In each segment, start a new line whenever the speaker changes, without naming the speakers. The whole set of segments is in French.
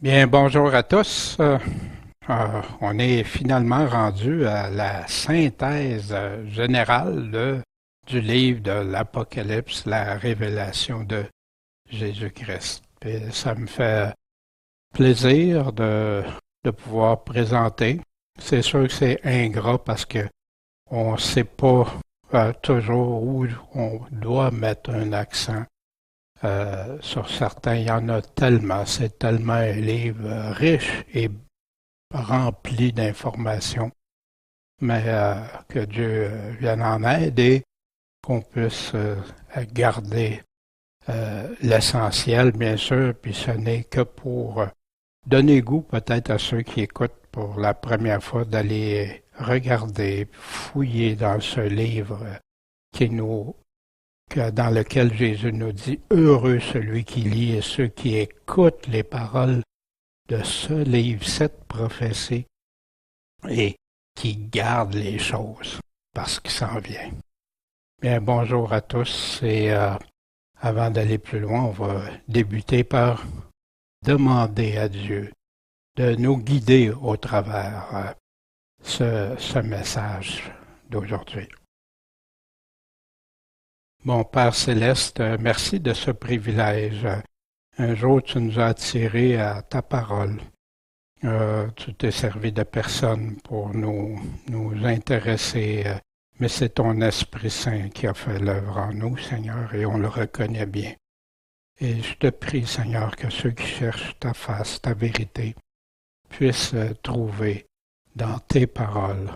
Bien, bonjour à tous. On est finalement rendu à la synthèse générale du livre de l'Apocalypse, la révélation de Jésus-Christ. Puis ça me fait plaisir de pouvoir présenter. C'est sûr que c'est ingrat parce que on ne sait pas toujours où on doit mettre un accent. Sur certains, il y en a tellement, c'est tellement un livre riche et rempli d'informations, mais que Dieu vienne en aide et qu'on puisse garder l'essentiel, bien sûr, puis ce n'est que pour donner goût peut-être à ceux qui écoutent pour la première fois d'aller regarder, fouiller dans ce livre qui nous dans lequel Jésus nous dit « Heureux celui qui lit et ceux qui écoutent les paroles de ce livre, cette prophétie, et qui gardent les choses, parce qu'il s'en vient. » Bien, bonjour à tous, et avant d'aller plus loin, on va débuter par demander à Dieu de nous guider au travers ce message d'aujourd'hui. Mon Père céleste, merci de ce privilège. Un jour, tu nous as attirés à ta parole. Tu t'es servi de personne pour nous intéresser, mais c'est ton Esprit Saint qui a fait l'œuvre en nous, Seigneur, et on le reconnaît bien. Et je te prie, Seigneur, que ceux qui cherchent ta face, ta vérité, puissent trouver dans tes paroles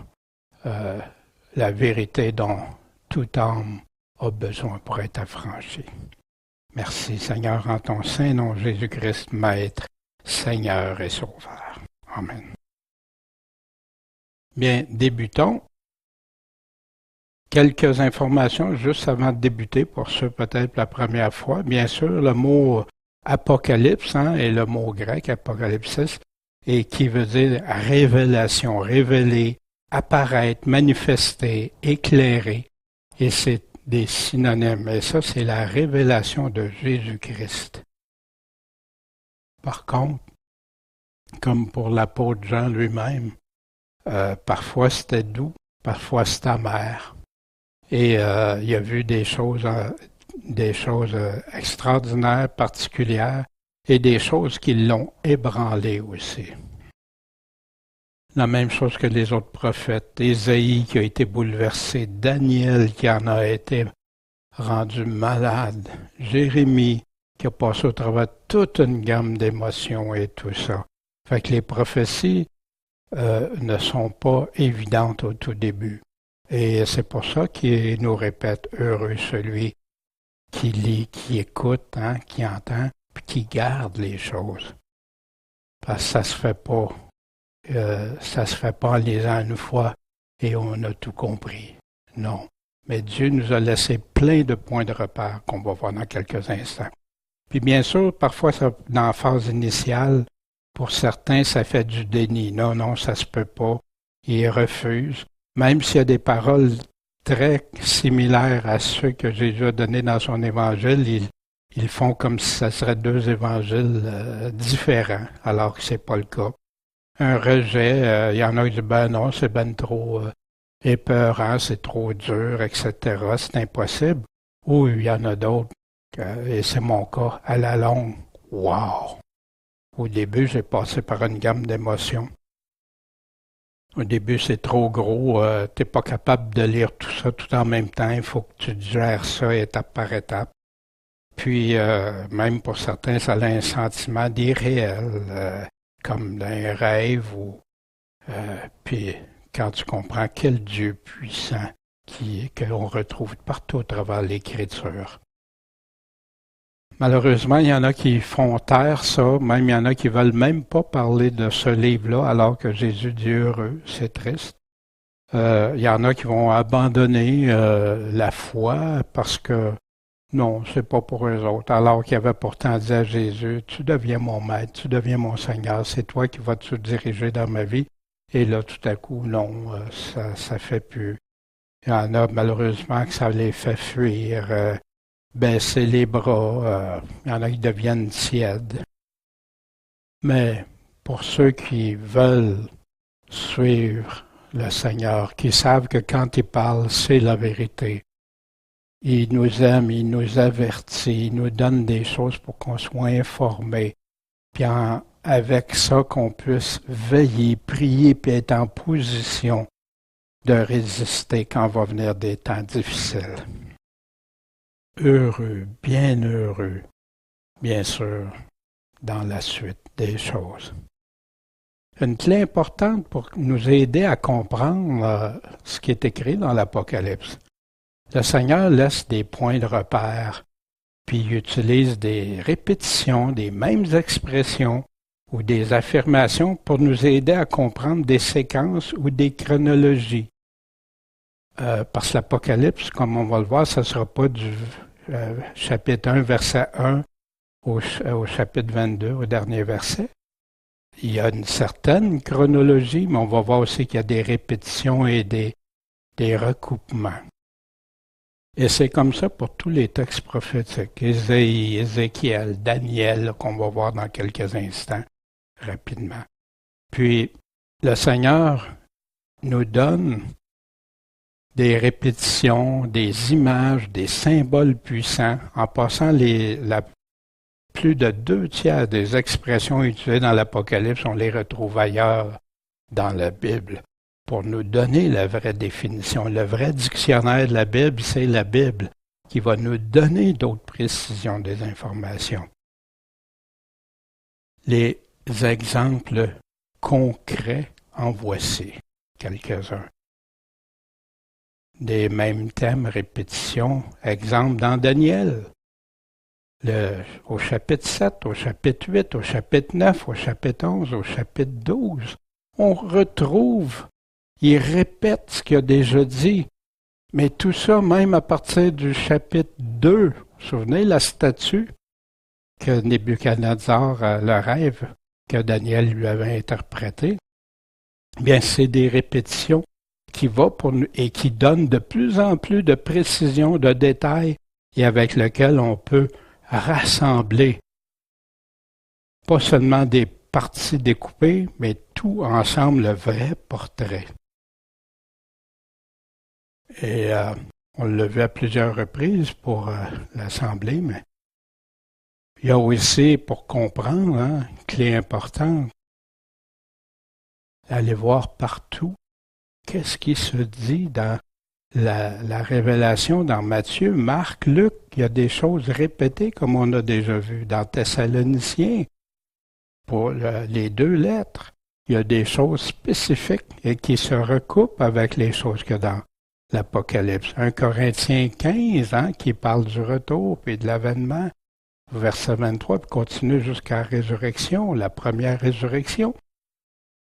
la vérité dont toute âme a besoin pour être affranchi. Merci, Seigneur, en ton saint nom, Jésus-Christ, Maître, Seigneur et Sauveur. Amen. Bien, débutons. Quelques informations juste avant de débuter, pour ceux peut-être la première fois. Bien sûr, le mot apocalypse est le mot grec apocalypsis, et qui veut dire révélation, révéler, apparaître, manifester, éclairer. Et c'est des synonymes. Et ça, c'est la révélation de Jésus-Christ. Par contre, comme pour l'apôtre Jean lui-même, parfois c'était doux, parfois c'était amer. Et il a vu des choses extraordinaires, particulières, et des choses qui l'ont ébranlé aussi. La même chose que les autres prophètes, Ésaïe qui a été bouleversé, Daniel qui en a été rendu malade, Jérémie qui a passé au travers de toute une gamme d'émotions et tout ça. Fait que les prophéties ne sont pas évidentes au tout début. Et c'est pour ça qu'il nous répète « Heureux celui qui lit, qui écoute, qui entend, puis qui garde les choses. » Parce que ça se fait pas. Ça se fait pas en lisant une fois et on a tout compris. Non. Mais Dieu nous a laissé plein de points de repère qu'on va voir dans quelques instants. Puis bien sûr, parfois, dans la phase initiale, pour certains, ça fait du déni. Non, ça se peut pas. Ils refusent. Même s'il y a des paroles très similaires à ceux que Jésus a donnés dans son évangile, ils font comme si ça serait deux évangiles différents, alors que c'est pas le cas. Un rejet, il y en a qui disent, ben non, c'est ben trop épeurant, c'est trop dur, etc., c'est impossible. Ou il y en a d'autres, et c'est mon cas, à la longue, wow! Au début, j'ai passé par une gamme d'émotions. Au début, c'est trop gros, t'es pas capable de lire tout ça tout en même temps, il faut que tu gères ça étape par étape. Puis, même pour certains, ça a un sentiment d'irréel, comme d'un rêve, puis quand tu comprends quel Dieu puissant qu'on retrouve partout à travers l'Écriture. Malheureusement, il y en a qui font taire ça, même il y en a qui veulent même pas parler de ce livre-là, alors que Jésus dit heureux, c'est triste. Il y en a qui vont abandonner la foi parce que non, c'est pas pour eux autres. Alors qu'il avait pourtant dit à Jésus, tu deviens mon maître, tu deviens mon Seigneur, c'est toi qui vas te diriger dans ma vie. Et là, tout à coup, non, ça fait plus. Il y en a malheureusement que ça les fait fuir, baisser les bras. Il y en a qui deviennent tièdes. Mais pour ceux qui veulent suivre le Seigneur, qui savent que quand il parle, c'est la vérité. Il nous aime, il nous avertit, il nous donne des choses pour qu'on soit informé. Puis avec ça, qu'on puisse veiller, prier, puis être en position de résister quand va venir des temps difficiles. Heureux, bien sûr, dans la suite des choses. Une clé importante pour nous aider à comprendre ce qui est écrit dans l'Apocalypse. Le Seigneur laisse des points de repère, puis il utilise des répétitions, des mêmes expressions ou des affirmations pour nous aider à comprendre des séquences ou des chronologies. Parce que l'Apocalypse, comme on va le voir, ça ne sera pas du chapitre 1, verset 1 au chapitre 22, au dernier verset. Il y a une certaine chronologie, mais on va voir aussi qu'il y a des répétitions et des recoupements. Et c'est comme ça pour tous les textes prophétiques, Ésaïe, Ézéchiel, Daniel, qu'on va voir dans quelques instants, rapidement. Puis, le Seigneur nous donne des répétitions, des images, des symboles puissants, en passant plus de 2/3 des expressions utilisées dans l'Apocalypse, on les retrouve ailleurs dans la Bible, pour nous donner la vraie définition. Le vrai dictionnaire de la Bible, c'est la Bible, qui va nous donner d'autres précisions des informations. Les exemples concrets, en voici quelques-uns. Des mêmes thèmes, répétitions, exemple dans Daniel. Au chapitre 7, au chapitre 8, au chapitre 9, au chapitre 11, au chapitre 12, on retrouve, il répète ce qu'il a déjà dit. Mais tout ça, même à partir du chapitre 2, vous vous souvenez la statue que Nebuchadnezzar, le rêve que Daniel lui avait interprété, bien c'est des répétitions qui vont pour nous et qui donnent de plus en plus de précision, de détails, et avec lesquels on peut rassembler pas seulement des parties découpées, mais tout ensemble, le vrai portrait. Et on l'a vu à plusieurs reprises pour l'assembler, mais il y a aussi, pour comprendre, une clé importante, aller voir partout qu'est-ce qui se dit dans la révélation dans Matthieu, Marc, Luc. Il y a des choses répétées comme on a déjà vu dans Thessaloniciens. Pour les 2 lettres, il y a des choses spécifiques et qui se recoupent avec les choses qu'il y a dans l'Apocalypse. 1 Corinthiens 15, qui parle du retour et de l'avènement, verset 23, puis continue jusqu'à la résurrection, la première résurrection.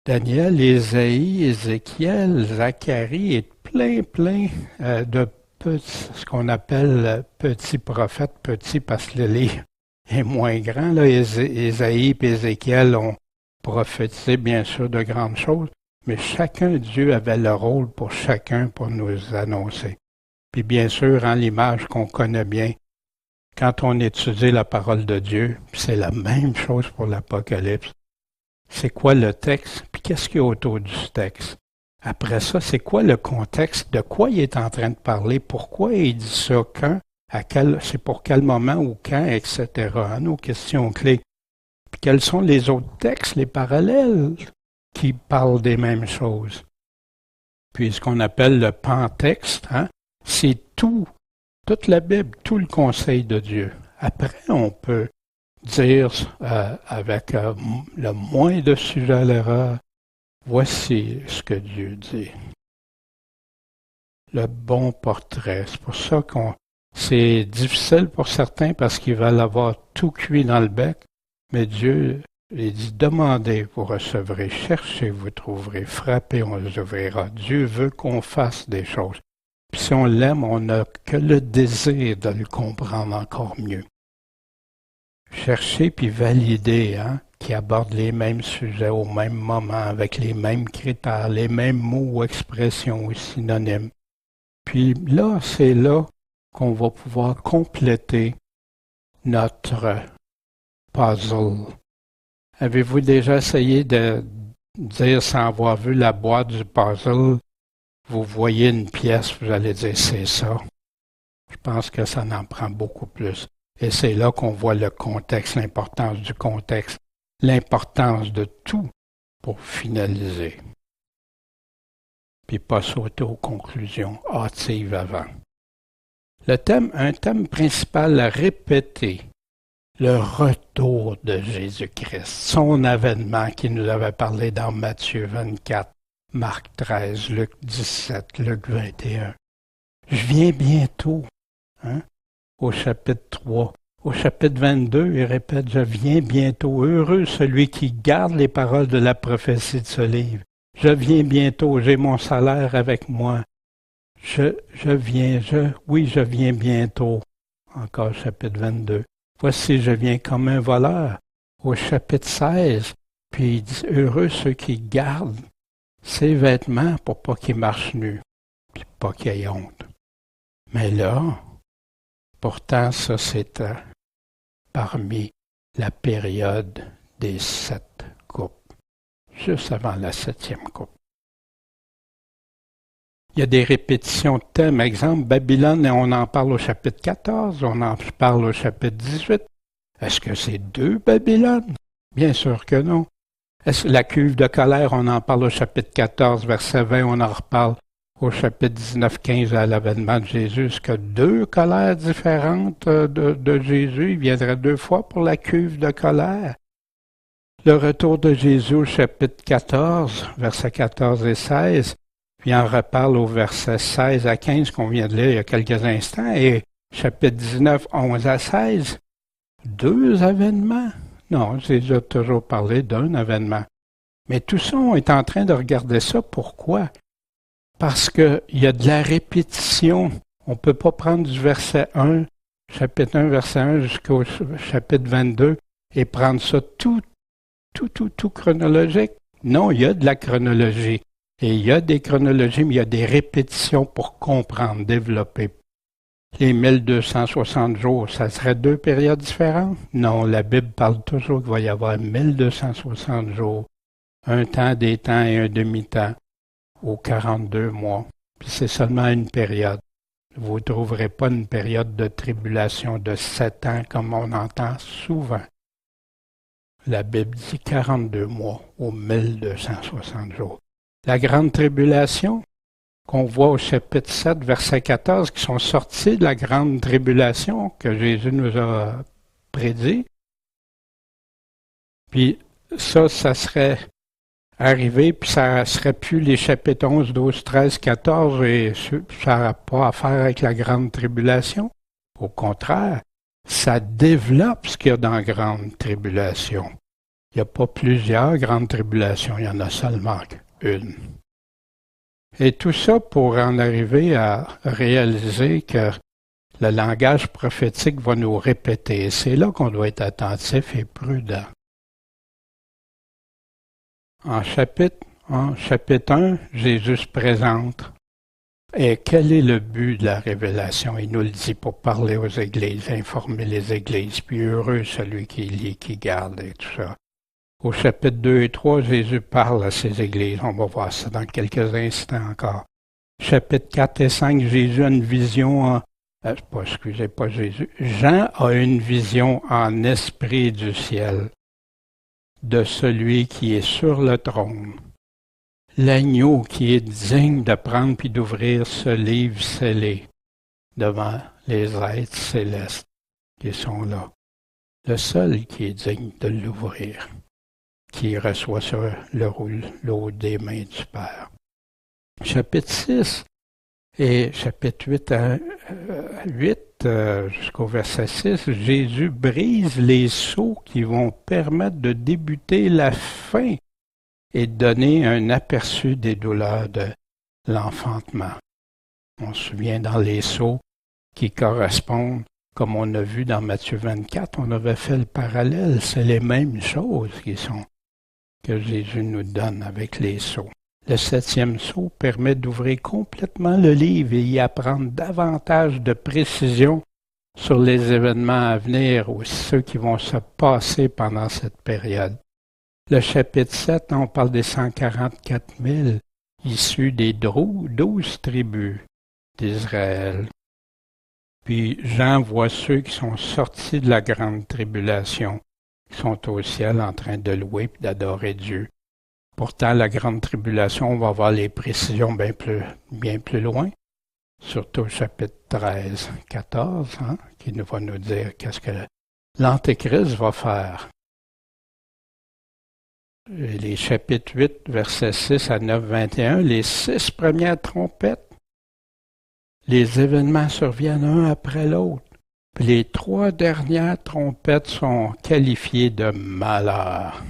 Daniel, Ésaïe, Ézéchiel, Zacharie et plein de petits, ce qu'on appelle petits prophètes, petits parce que le livre est moins grand. Là, Ésaïe et Ézéchiel ont prophétisé bien sûr de grandes choses, mais chacun, Dieu avait le rôle pour chacun pour nous annoncer. Puis bien sûr, l'image qu'on connaît bien, quand on étudie la parole de Dieu, c'est la même chose pour l'Apocalypse. C'est quoi le texte, puis qu'est-ce qu'il y a autour du texte? Après ça, c'est quoi le contexte, de quoi il est en train de parler, pourquoi il dit ça, quand, c'est pour quel moment ou quand, etc. Nos questions clés. Puis quels sont les autres textes, les parallèles qui parlent des mêmes choses? Puis ce qu'on appelle le pantexte, c'est toute la Bible, tout le conseil de Dieu. Après, on peut dire avec le moins de sujet à l'erreur, voici ce que Dieu dit. Le bon portrait. C'est pour ça que c'est difficile pour certains parce qu'ils veulent avoir tout cuit dans le bec, mais Dieu, il dit, demandez, vous recevrez, cherchez, vous trouverez, frappez, on les ouvrira. Dieu veut qu'on fasse des choses. Puis si on l'aime, on n'a que le désir de le comprendre encore mieux. Chercher puis valider, qui aborde les mêmes sujets au même moment, avec les mêmes critères, les mêmes mots ou expressions ou synonymes. Puis là, c'est là qu'on va pouvoir compléter notre puzzle Avez-vous déjà essayé de dire sans avoir vu la boîte du puzzle, vous voyez une pièce, vous allez dire c'est ça? Je pense que ça en prend beaucoup plus. Et c'est là qu'on voit le contexte, l'importance du contexte, l'importance de tout pour finaliser. Puis pas sauter aux conclusions hâtives avant. Un thème principal à répéter, le retour de Jésus-Christ, son avènement qui nous avait parlé dans Matthieu 24, Marc 13, Luc 17, Luc 21. Je viens bientôt, au chapitre 3. Au chapitre 22, il répète, je viens bientôt, heureux celui qui garde les paroles de la prophétie de ce livre. Je viens bientôt, j'ai mon salaire avec moi. Je viens bientôt. Encore chapitre 22. Voici, je viens comme un voleur. Au chapitre 16, puis il dit, heureux ceux qui gardent ses vêtements pour pas qu'ils marchent nus, puis pas qu'ils aient honte. Mais là, pourtant, ça c'était parmi la période des 7 coupes, juste avant la 7e coupe. Il y a des répétitions de thèmes. Exemple, Babylone, on en parle au chapitre 14, on en parle au chapitre 18. Est-ce que c'est 2 Babylone? Bien sûr que non. Est-ce la cuve de colère, on en parle au chapitre 14, verset 20, on en reparle au chapitre 19, 15 à l'avènement de Jésus. Est-ce que 2 colères différentes de Jésus? Il viendrait 2 fois pour la cuve de colère. Le retour de Jésus au chapitre 14, versets 14 et 16, puis on reparle au verset 16 à 15 qu'on vient de lire il y a quelques instants, et chapitre 19, 11 à 16, 2 avènements. Non, j'ai déjà toujours parlé d'un avènement. Mais tout ça, on est en train de regarder ça. Pourquoi? Parce qu'il y a de la répétition. On ne peut pas prendre du verset 1, chapitre 1, verset 1 jusqu'au chapitre 22 et prendre ça tout chronologique. Non, il y a de la chronologie. Et il y a des chronologies, mais il y a des répétitions pour comprendre, développer. Les 1260 jours, ça serait 2 périodes différentes? Non, la Bible parle toujours qu'il va y avoir 1260 jours, un temps, des temps et un demi-temps, aux 42 mois. Puis c'est seulement une période. Vous ne trouverez pas une période de tribulation de 7 ans comme on entend souvent. La Bible dit 42 mois aux 1260 jours. La grande tribulation, qu'on voit au chapitre 7, verset 14, qui sont sortis de la grande tribulation que Jésus nous a prédit. Puis ça serait arrivé, puis ça serait plus les chapitres 11, 12, 13, 14, et ça n'a pas à faire avec la grande tribulation. Au contraire, ça développe ce qu'il y a dans la grande tribulation. Il n'y a pas plusieurs grandes tribulations, il y en a seulement une. Et tout ça pour en arriver à réaliser que le langage prophétique va nous répéter. C'est là qu'on doit être attentif et prudent. En chapitre 1, Jésus se présente. Et quel est le but de la révélation? Il nous le dit pour parler aux églises, informer les églises, puis heureux celui qui lit, qui garde et tout ça. Au chapitre 2 et 3, Jésus parle à ces églises. On va voir ça dans quelques instants encore. Chapitre 4 et 5, Jésus a une vision Jean a une vision en esprit du ciel de celui qui est sur le trône. L'agneau qui est digne de prendre puis d'ouvrir ce livre scellé devant les êtres célestes qui sont là. Le seul qui est digne de l'ouvrir, qui reçoit sur le rouleau des mains du Père. Chapitre 6 et chapitre 8 jusqu'au verset 6, Jésus brise les sceaux qui vont permettre de débuter la fin et donner un aperçu des douleurs de l'enfantement. On se souvient dans les sceaux qui correspondent, comme on a vu dans Matthieu 24, on avait fait le parallèle, c'est les mêmes choses que Jésus nous donne avec les sceaux. Le 7e sceau permet d'ouvrir complètement le livre et y apprendre davantage de précision sur les événements à venir ou ceux qui vont se passer pendant cette période. Le chapitre 7, on parle des 144 000 issus des 12 tribus d'Israël. Puis Jean voit ceux qui sont sortis de la grande tribulation, qui sont au ciel en train de louer et d'adorer Dieu. Pourtant, la grande tribulation, on va voir les précisions bien plus loin, surtout au chapitre 13, 14, qui va nous dire qu'est-ce que l'Antéchrist va faire. Et les chapitres 8, versets 6 à 9, 21, les 6 premières trompettes, les événements surviennent un après l'autre. Puis les 3 dernières trompettes sont qualifiées de malheur.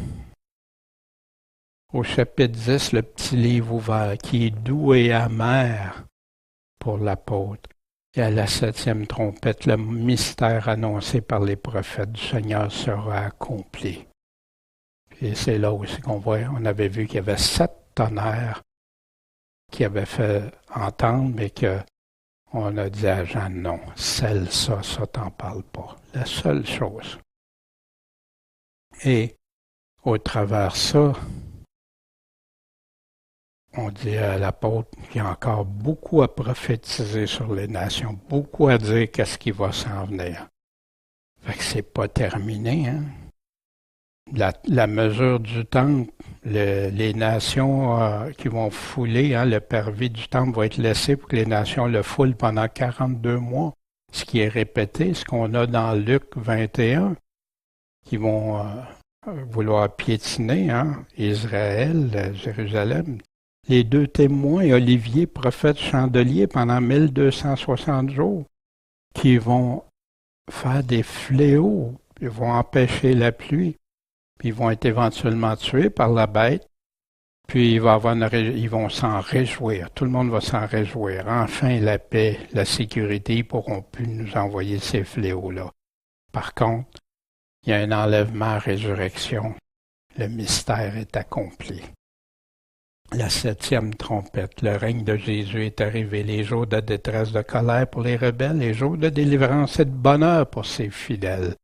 Au chapitre 10, le petit livre ouvert, qui est doux et amer pour l'apôtre. Et à la 7e trompette, le mystère annoncé par les prophètes du Seigneur sera accompli. Et c'est là aussi qu'on voit, on avait vu qu'il y avait 7 tonnerres qui avaient fait entendre, mais qu'on a dit à Jean, non, ça t'en parle pas. La seule chose. Et au travers ça, on dit à l'apôtre qu'il y a encore beaucoup à prophétiser sur les nations, beaucoup à dire qu'est-ce qui va s'en venir. Fait que c'est pas terminé, hein. La mesure du temple, les nations qui vont fouler, le parvis du temple va être laissé pour que les nations le foulent pendant 42 mois, ce qui est répété, ce qu'on a dans Luc 21, qui vont vouloir piétiner Israël, Jérusalem. Les 2 témoins, Olivier, prophète, chandelier, pendant 1260 jours, qui vont faire des fléaux, ils vont empêcher la pluie, puis ils vont être éventuellement tués par la bête, puis ils vont s'en réjouir, tout le monde va s'en réjouir. Enfin, la paix, la sécurité, ils pourront plus nous envoyer ces fléaux-là. Par contre, il y a un enlèvement à résurrection, le mystère est accompli. La 7e trompette, le règne de Jésus est arrivé, les jours de détresse, de colère pour les rebelles, les jours de délivrance et de bonheur pour ses fidèles.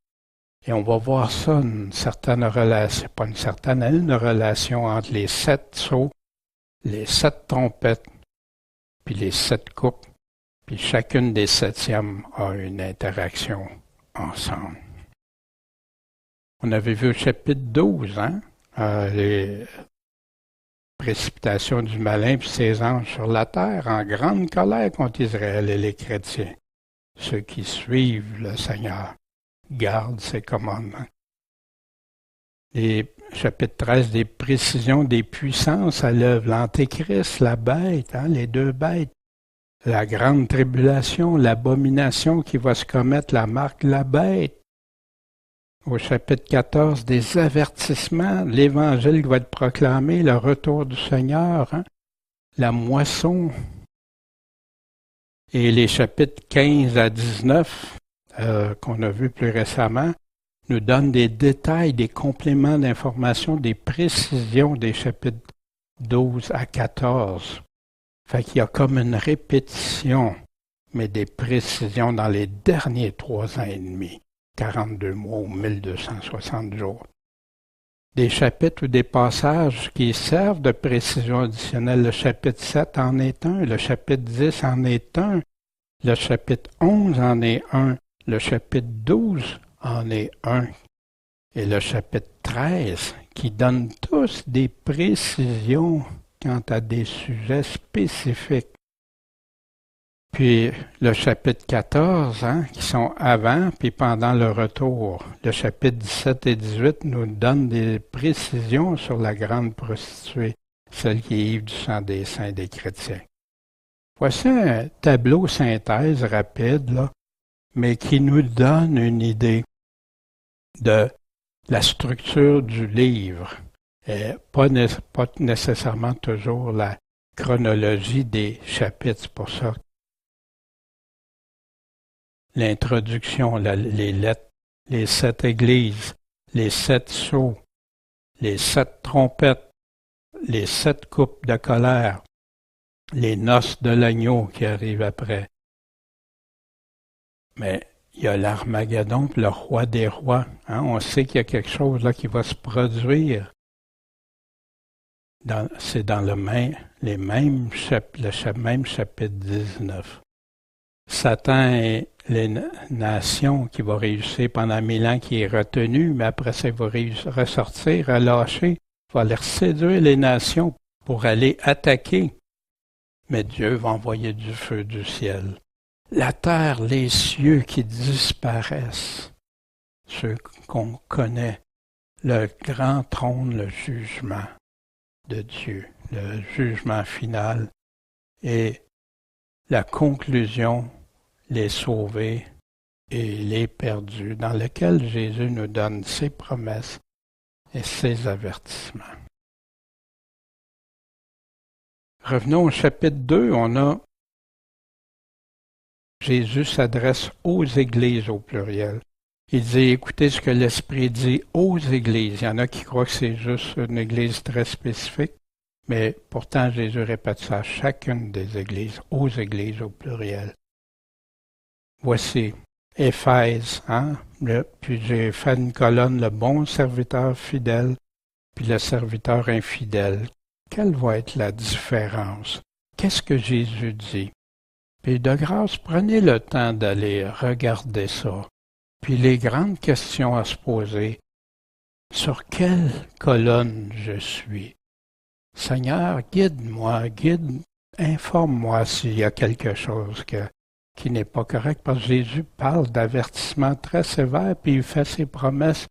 Et on va voir ça, une certaine relation, pas une relation entre les 7 sceaux, les 7 trompettes, puis les 7 coupes, puis chacune des 7e a une interaction ensemble. On avait vu au chapitre 12, les précipitations du malin puis ses anges sur la terre, en grande colère contre Israël et les chrétiens. Ceux qui suivent le Seigneur gardent ses commandements. Et chapitre 13, des précisions des puissances à l'œuvre, l'Antéchrist, la bête, les 2 bêtes, la grande tribulation, l'abomination qui va se commettre, la marque de la bête. Au chapitre 14, des avertissements, l'Évangile qui va être proclamé, le retour du Seigneur, la moisson. Et les chapitres 15 à 19, qu'on a vus plus récemment, nous donnent des détails, des compléments d'information, des précisions des chapitres 12 à 14. Fait qu'il y a comme une répétition, mais des précisions dans les derniers 3 ans et demi. 42 mois ou 1260 jours. Des chapitres ou des passages qui servent de précision additionnelle. Le chapitre 7 en est un, le chapitre 10 en est un, le chapitre 11 en est un, le chapitre 12 en est un, et le chapitre 13 qui donne tous des précisions quant à des sujets spécifiques. Puis le chapitre 14, qui sont avant puis pendant le retour. Le chapitre 17 et 18 nous donnent des précisions sur la grande prostituée, celle qui est ivre du sang des saints et des chrétiens. Voici un tableau synthèse rapide, mais qui nous donne une idée de la structure du livre. Et pas nécessairement toujours la chronologie des chapitres, c'est pour ça. L'introduction, les lettres, les 7 églises, les 7 sceaux, les 7 trompettes, les 7 coupes de colère, les noces de l'agneau qui arrivent après. Mais il y a l'Armageddon, le roi des rois. On sait qu'il y a quelque chose là qui va se produire C'est dans le même chapitre 19. Satan est les nations qui va réussir pendant 1000 ans, qui est retenu, mais après ça, il va ressortir, relâcher, il va aller séduire les nations pour aller attaquer. Mais Dieu va envoyer du feu du ciel. La terre, les cieux qui disparaissent, ceux qu'on connaît, le grand trône, le jugement de Dieu, le jugement final et la conclusion, les sauvés et les perdus, dans lequel Jésus nous donne ses promesses et ses avertissements. Revenons au chapitre 2, on a Jésus s'adresse aux églises au pluriel. Il dit, écoutez ce que l'Esprit dit aux églises. Il y en a qui croient que c'est juste une église très spécifique, mais pourtant Jésus répète ça à chacune des églises, aux églises au pluriel. Voici Éphèse, puis j'ai fait une colonne, le bon serviteur fidèle, puis le serviteur infidèle. Quelle va être la différence? Qu'est-ce que Jésus dit? Puis de grâce, prenez le temps d'aller regarder ça. Puis les grandes questions à se poser, sur quelle colonne je suis? Seigneur, guide-moi, informe-moi s'il y a quelque chose qui n'est pas correct, parce que Jésus parle d'avertissements très sévères, puis il fait ses promesses,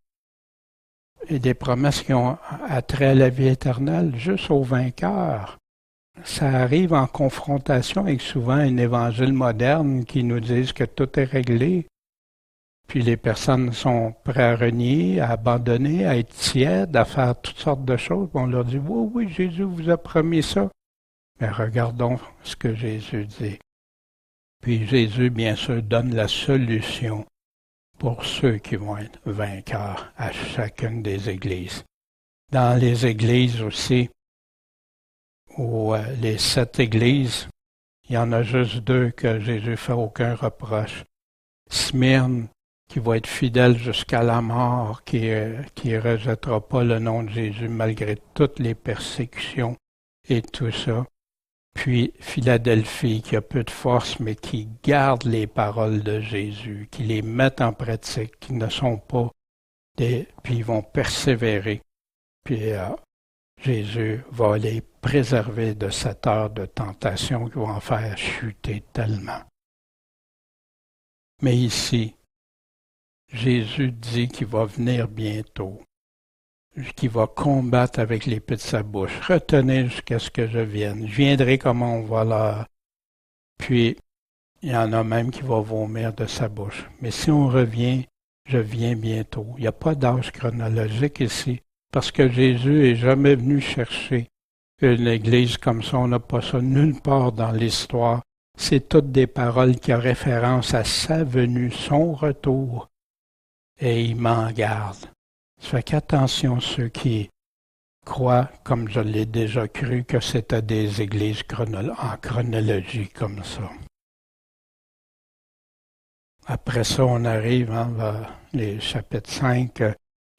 et des promesses qui ont attrait à la vie éternelle, juste aux vainqueurs. Ça arrive en confrontation avec souvent un évangile moderne qui nous dit que tout est réglé. Puis les personnes sont prêtes à renier, à abandonner, à être tièdes, à faire toutes sortes de choses. On leur dit, oui, Jésus vous a promis ça. Mais regardons ce que Jésus dit. Puis Jésus, bien sûr, donne la solution pour ceux qui vont être vainqueurs à chacune des églises. Dans les églises aussi, ou les 7 églises, il y en a juste 2 que Jésus ne fait aucun reproche. Smyrne, qui va être fidèle jusqu'à la mort, qui ne rejettera pas le nom de Jésus malgré toutes les persécutions et tout ça. Puis Philadelphie, qui a peu de force, mais qui garde les paroles de Jésus, qui les met en pratique, qui ne sont pas puis ils vont persévérer. Puis Jésus va les préserver de cette heure de tentation qui va en faire chuter tellement. Mais ici, Jésus dit qu'il va venir bientôt, qu'il va combattre avec l'épée de sa bouche. Retenez jusqu'à ce que je vienne. Je viendrai comme on va là. Puis, il y en a même qui va vomir de sa bouche. Mais si on revient, je viens bientôt. Il n'y a pas d'âge chronologique ici, parce que Jésus n'est jamais venu chercher une église comme ça. On n'a pas ça nulle part dans l'histoire. C'est toutes des paroles qui ont référence à sa venue, son retour. Et il m'en garde. Ça fait qu'attention ceux qui croient, comme je l'ai déjà cru, que c'était des églises en chronologie comme ça. Après ça, on arrive vers les chapitres 5,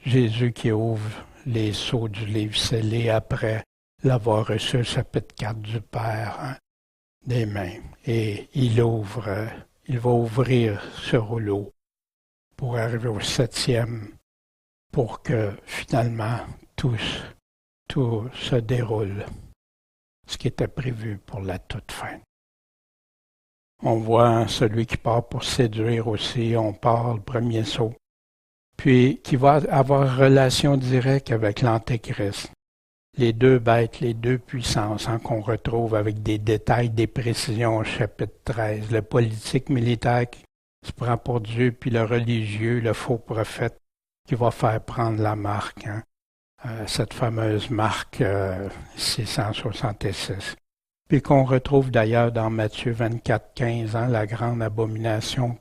Jésus qui ouvre les sceaux du livre scellé après l'avoir reçu, le chapitre 4 du Père, des mains. Et il va ouvrir ce rouleau pour arriver au 7e, pour que finalement tout se déroule, ce qui était prévu pour la toute fin. On voit celui qui part pour séduire aussi, on part le premier saut, puis qui va avoir relation directe avec l'Antéchrist. Les 2 bêtes, les 2 puissances qu'on retrouve avec des détails, des précisions au chapitre 13. Le politique militaire qui se prend pour Dieu, puis le religieux, le faux prophète qui va faire prendre la marque, cette fameuse marque 666. Puis qu'on retrouve d'ailleurs dans Matthieu 24, 15, la grande abomination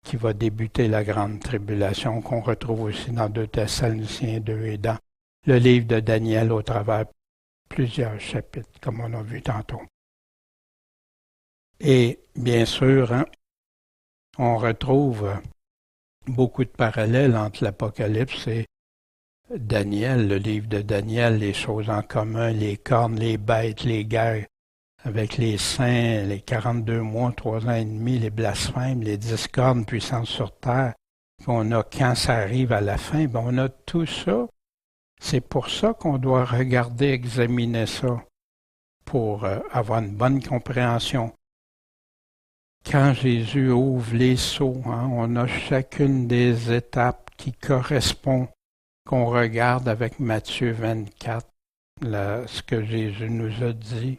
qui va débuter la grande tribulation, qu'on retrouve aussi dans 2 Thessaloniciens 2 et dans le livre de Daniel au travers plusieurs chapitres, comme on a vu tantôt. Et bien sûr, on retrouve beaucoup de parallèles entre l'Apocalypse et Daniel, le livre de Daniel, les choses en commun, les cornes, les bêtes, les guerres avec les saints, les 42 mois, 3 ans et demi, les blasphèmes, les 10 cornes, puissance sur terre, qu'on a quand ça arrive à la fin, ben on a tout ça. C'est pour ça qu'on doit regarder, examiner ça, pour avoir une bonne compréhension. Quand Jésus ouvre les sceaux, on a chacune des étapes qui correspondent, qu'on regarde avec Matthieu 24, ce que Jésus nous a dit,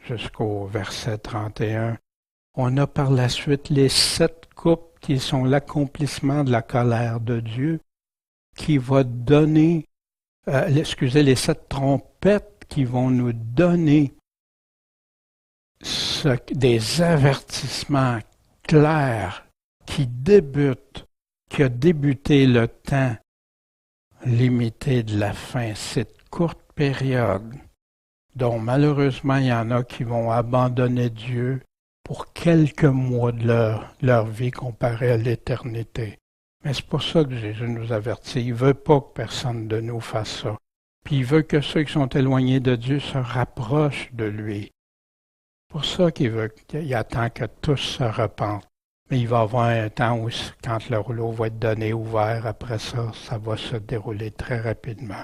jusqu'au verset 31. On a par la suite les 7 coupes qui sont l'accomplissement de la colère de Dieu, qui va donner, les 7 trompettes qui vont nous donner des avertissements clairs qui a débuté le temps limité de la fin, cette courte période dont malheureusement il y en a qui vont abandonner Dieu pour quelques mois de leur vie comparée à l'éternité. Mais c'est pour ça que Jésus nous avertit. Il ne veut pas que personne de nous fasse ça. Puis il veut que ceux qui sont éloignés de Dieu se rapprochent de lui. C'est pour ça qu'il attend que tous se repentent. Mais il va y avoir un temps où, quand le rouleau va être donné ouvert, après ça, ça va se dérouler très rapidement.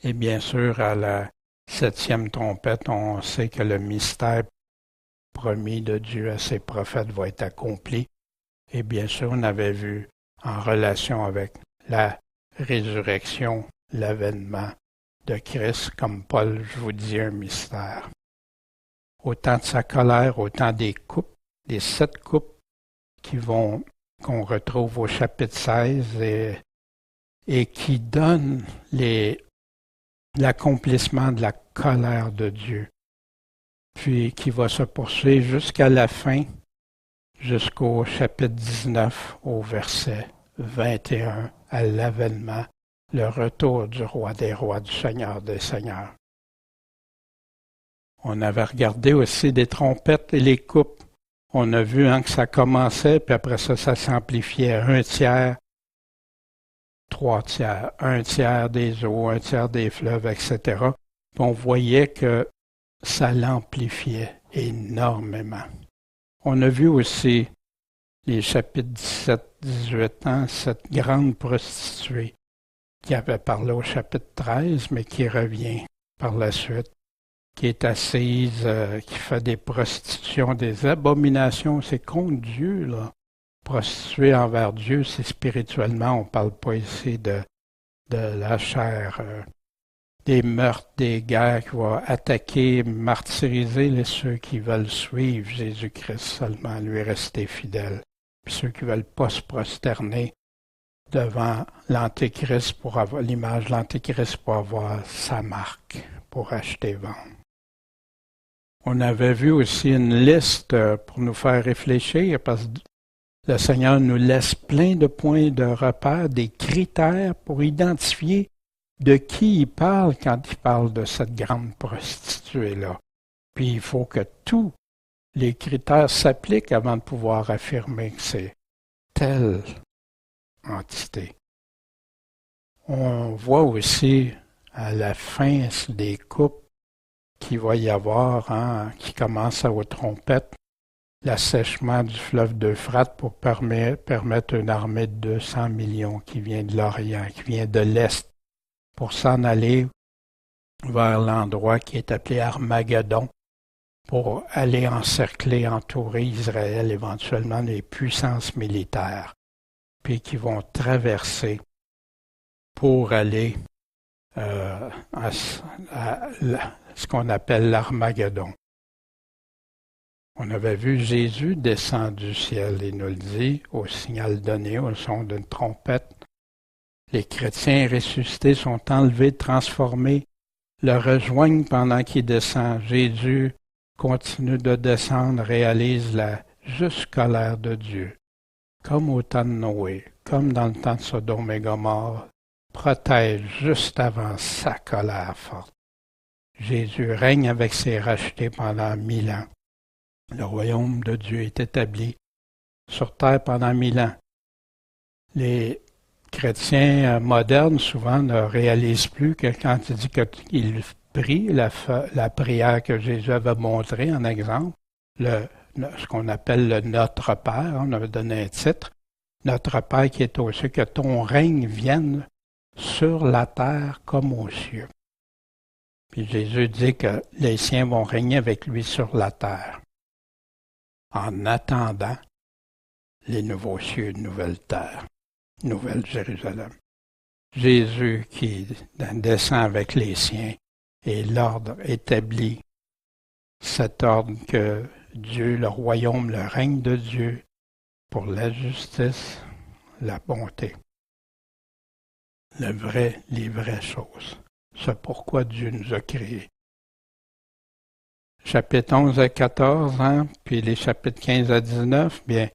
Et bien sûr, à la 7e trompette, on sait que le mystère promis de Dieu à ses prophètes va être accompli. Et bien sûr, on avait vu en relation avec la résurrection, l'avènement de Christ, comme Paul, je vous dis, un mystère. Au temps de sa colère, au temps des coupes, des 7 coupes qu'on retrouve au chapitre 16 et qui donnent l'accomplissement de la colère de Dieu, puis qui va se poursuivre jusqu'à la fin, jusqu'au chapitre 19, au verset 21, à l'avènement, le retour du roi des rois, du Seigneur des seigneurs. On avait regardé aussi des trompettes et les coupes. On a vu que ça commençait, puis après ça s'amplifiait 1 tiers, 3 tiers, 1 tiers des eaux, 1 tiers des fleuves, etc. Puis on voyait que ça l'amplifiait énormément. On a vu aussi les chapitres 17-18 cette grande prostituée qui avait parlé au chapitre 13, mais qui revient par la suite, qui est assise, qui fait des prostitutions, des abominations. C'est contre Dieu, là. Prostituée envers Dieu, c'est spirituellement, on ne parle pas ici de la chair, des meurtres, des guerres qui vont attaquer, martyriser ceux qui veulent suivre Jésus-Christ seulement, lui rester fidèle. Puis ceux qui ne veulent pas se prosterner devant l'Antéchrist pour avoir l'image de l'Antéchrist pour avoir sa marque, pour acheter et vendre. On avait vu aussi une liste pour nous faire réfléchir, parce que le Seigneur nous laisse plein de points de repère, des critères pour identifier de qui il parle quand il parle de cette grande prostituée-là. Puis il faut que tous les critères s'appliquent avant de pouvoir affirmer que c'est telle entité. On voit aussi à la fin des coupes qu'il va y avoir, qui commence aux trompettes, l'assèchement du fleuve d'Euphrate pour permettre une armée de 200 millions qui vient de l'Orient, qui vient de l'Est, pour s'en aller vers l'endroit qui est appelé Armageddon, pour aller encercler, entourer Israël, éventuellement les puissances militaires, puis qui vont traverser pour aller à ce qu'on appelle l'Armageddon. On avait vu Jésus descendre du ciel, il nous le dit, au signal donné, au son d'une trompette. Les chrétiens ressuscités sont enlevés, transformés, le rejoignent pendant qu'il descend. Jésus continue de descendre, réalise la juste colère de Dieu, comme au temps de Noé, comme dans le temps de Sodome et Gomorrhe, protège juste avant sa colère forte. Jésus règne avec ses rachetés pendant 1000 ans. Le royaume de Dieu est établi sur terre pendant 1000 ans. Les chrétiens modernes, souvent, ne réalisent plus que quand il dit qu'il prie, la prière que Jésus avait montrée en exemple, ce qu'on appelle le Notre Père, on avait donné un titre, Notre Père qui est aux cieux, que ton règne vienne sur la terre comme aux cieux. Puis Jésus dit que les siens vont régner avec lui sur la terre, en attendant les nouveaux cieux et nouvelles terres, nouvelle Jérusalem. Jésus qui descend avec les siens et l'ordre établit cet ordre que Dieu, le royaume, le règne de Dieu pour la justice, la bonté, les vraies choses. C'est pourquoi Dieu nous a créés. Chapitre 11 à 14, puis les chapitres 15 à 19, bien,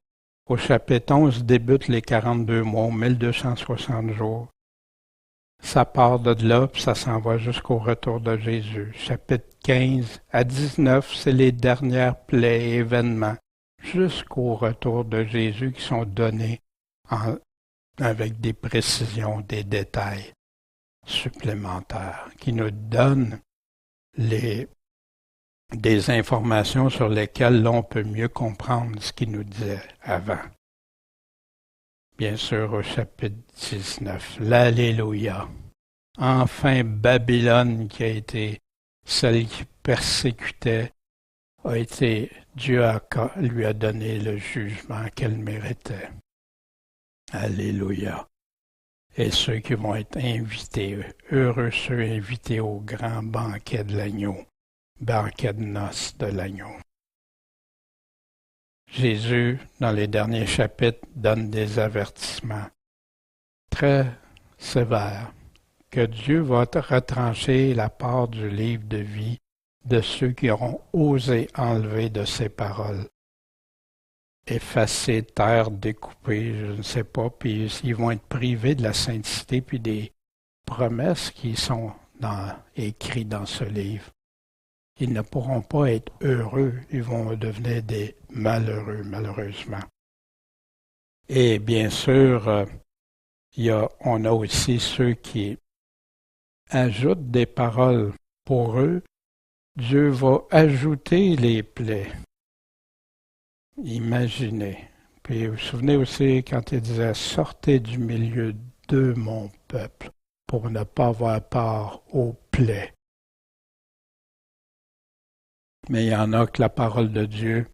au chapitre 11 débutent les 42 mois, 1260 jours. Ça part de là, puis ça s'en va jusqu'au retour de Jésus. Chapitre 15 à 19, c'est les dernières plaies et événements jusqu'au retour de Jésus qui sont donnés avec des précisions, des détails supplémentaires qui nous donnent des informations sur lesquelles l'on peut mieux comprendre ce qu'il nous disait avant. Bien sûr, au chapitre 19, l'Alléluia. Enfin, Babylone, qui a été celle qui persécutait, Dieu lui a donné le jugement qu'elle méritait. Alléluia. Et ceux qui vont être invités, heureux ceux invités au grand banquet de l'agneau, banquet de noces de l'agneau. Jésus, dans les derniers chapitres, donne des avertissements très sévères que Dieu va retrancher la part du livre de vie de ceux qui auront osé enlever de ses paroles. Effacer, taire, découper, je ne sais pas, puis ils vont être privés de la sainteté puis des promesses qui sont écrites dans ce livre. Ils ne pourront pas être heureux, ils vont devenir des malheureux, malheureusement. Et bien sûr, on a aussi ceux qui ajoutent des paroles. Pour eux, Dieu va ajouter les plaies. Imaginez. Puis vous vous souvenez aussi quand il disait « Sortez du milieu de mon peuple pour ne pas avoir part aux plaies ». Mais il y en a que la parole de Dieu,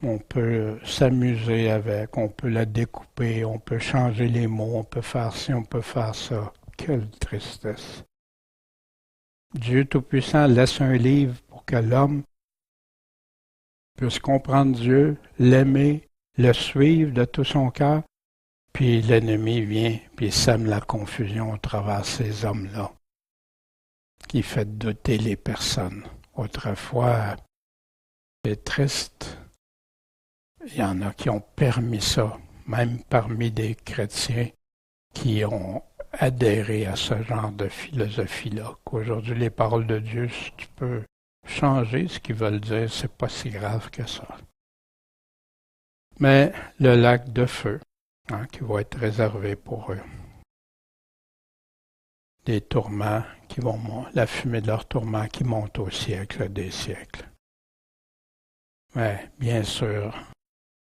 on peut s'amuser avec, on peut la découper, on peut changer les mots, on peut faire ci, on peut faire ça. Quelle tristesse! Dieu Tout-Puissant laisse un livre pour que l'homme puisse comprendre Dieu, l'aimer, le suivre de tout son cœur, puis l'ennemi vient puis sème la confusion au travers de ces hommes-là, qui fait douter les personnes. Autrefois, c'est triste. Il y en a qui ont permis ça, même parmi des chrétiens qui ont adhéré à ce genre de philosophie-là. Qu'aujourd'hui, les paroles de Dieu, si tu peux changer ce qu'ils veulent dire, c'est pas si grave que ça. Mais le lac de feu, qui va être réservé pour eux. Des tourments qui vont la fumée de leurs tourments qui monte au siècle des siècles. Mais bien sûr,